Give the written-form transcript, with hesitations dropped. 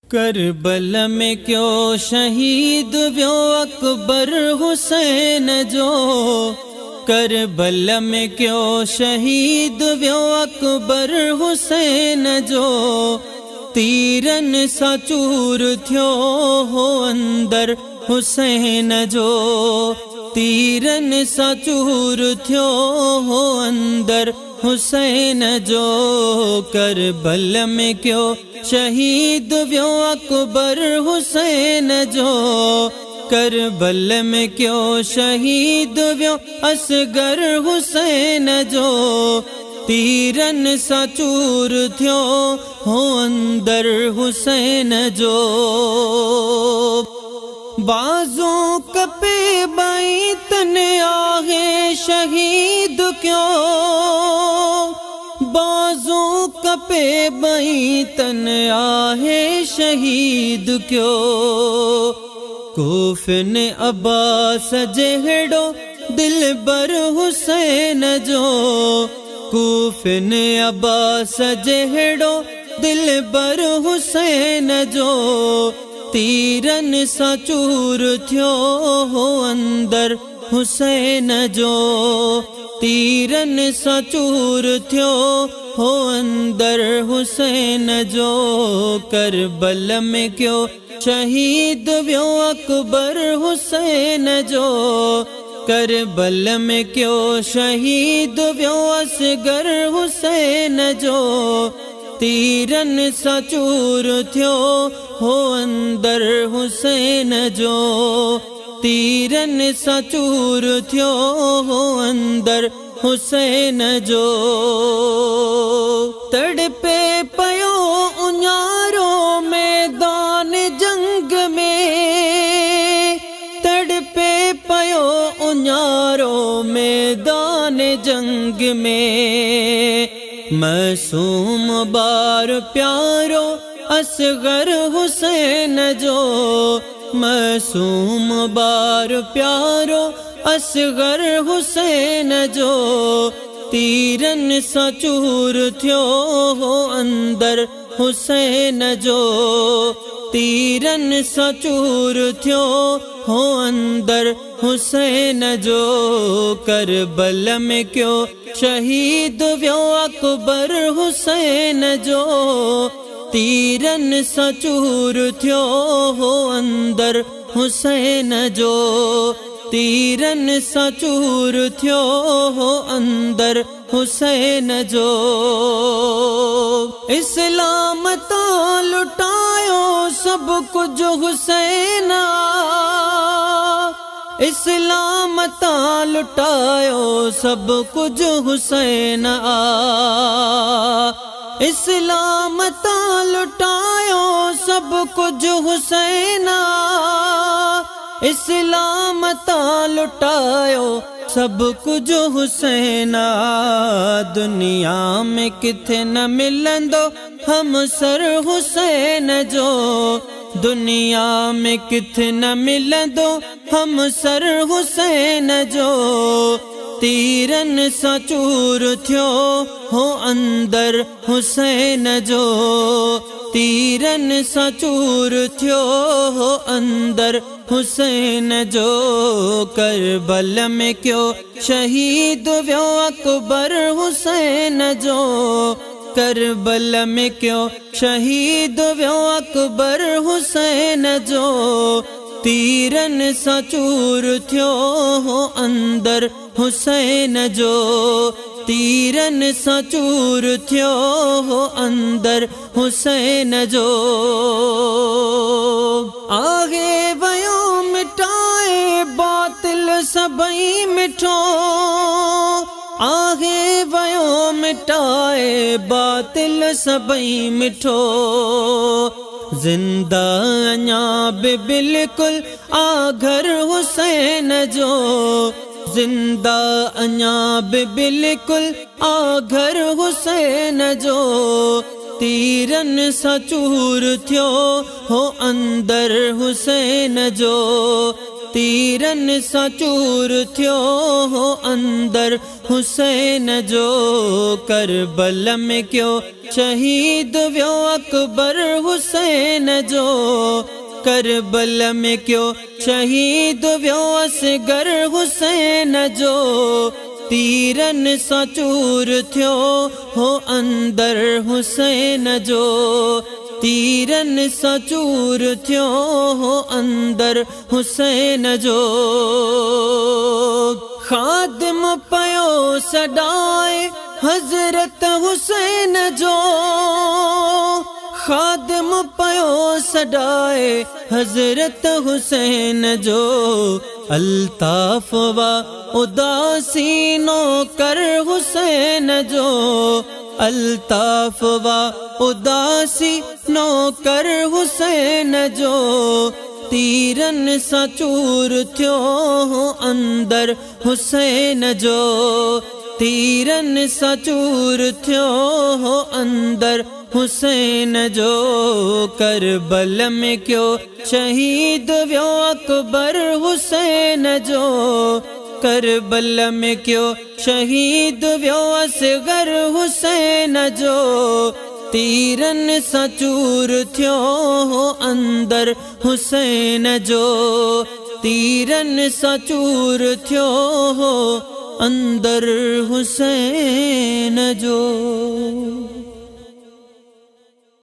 करबल में क्यों शहीद व्यो अकबर हुसैन जो। करबल में क्यों शहीद व्यो अकबर हुसैन जो। तीरन सा चूर थियो हो अंदर हुसैन जो। तीरन सा चूर थियो हो अंदर हुसैन जो। करबल में क्यों शहीद व्यो अकबर हुसैन जो। करबल में क्यों शहीद व्यो असगर हुसैन जो। तीरन सा चूर थियो हो अंदर हुसैन जो। बाजों कपे बाई तन आहे शहीद क्यों। बाजों कपे बाई तन आहे शहीद क्यों। कूफिन अब्बास जहड़ो दिल बर हुसैन जो। कूफिन अब्बास जहड़ो दिल बर हुसैन जो। तीरन सा चूर थियो हो अंदर हुसैन जो। तीरन सा चूर थियो हो अंदर हुसैन जो। करबल में क्यों शहीद व्यो अकबर हुसैन जो। करबल में क्यों शहीद व्यो असगर हुसैन जो। तीरन सा चूर थियो हो अंदर हुसैन जो। तीरन सा चूर थियो हो अंदर हुसैन जो। तड़पे पयो उन्यारो मैदान जंग में। तड़पे पयो उन्यारो मैदान जंग में। मासूम बार प्यारो असगर हुसैन जो। मासूम बार प्यारो असगर हुसैन जो। तीरन सा चूर थियो हो अंदर हुसैन जो। तीरन सा चूर थियो हो अंदर हुसैन जो। करबल में क्यों शहीद व्यो अकबर हुसैन जो। तीरन सा चूर थियो हो अंदर हुसैन जो। तीरन सा चूर थियो हो अंदर हुसैन जो। इस्लाम तो लुटायो सब कुछ हुसैना। इस्लाम ता लुटायो सब कुछ हुसैन आ। इस्लाम ता लुटायो सब कुछ हुसैन आ। इस्लाम ता लुटायो सब कुछ हुसैन आ। दुनिया में किथे न मिलंदो हम सर हुसैन जो। दुनिया में किथे न मिलंदो हम सर हुसैन जो। तीरन सा चूर थियो हो अंदर हुसैन जो। तीरन सा चूर थियो हो अंदर हुसैन जो। करबल में क्यों शहीद व्यो अकबर हुसैन जो। करबल में क्यों शहीद व्यो अकबर हुसैन जो। तीरन सा चूर थियो हो अंदर हुसैन जो। तीरन सा चूर थियो हो अंदर हुसैन जो। आगे वयो मिटाए बातिल सबई मिठो। आगे वयो मिटाए बातिल सबई मिठो। जिंदा अञा बि बिल्कुल आघर हुसैन जो। जिंदा अञा बि बिल्कुल आघर हुसैन जो। तीरन सा चूर थियो हो अंदर हुसैन जो। तीरन सां चूर थियो हो अंदर हुसैन जो। करबल में क्यों शहीद वियो अकबर हुसैन जो। करबल में क्यों शहीद वियो असगर हुसैन जो। तीरन सां चूर थियो हो अंदर हुसैन जो। तीरन सां चूर थियो हो अंदर हुसैन जो। खादिम पयो सॾाए हज़रत हुसैन जो। खादिम पयो सॾाए हज़रत हुसैन जो। अल्ताफ़ वा उदासी नौकर हुसैन जो। अल्ताफ़ वा उदासी नौकर हुसैन जो। तीरन सां चूर थियो हो अंदर हुसैन जो। तीरन सां चूर थियो हो अंदर हुसैन जो। करबल में क्यों शहीद वियो अकबर हुसैन जो। करबल में क्यों शहीद वियो असगर हुसैन जो। तीरन सां चूर थियो हो अंदर हुसैन जो। तीरन सां चूर थियो हो अंदर हुसैन जो।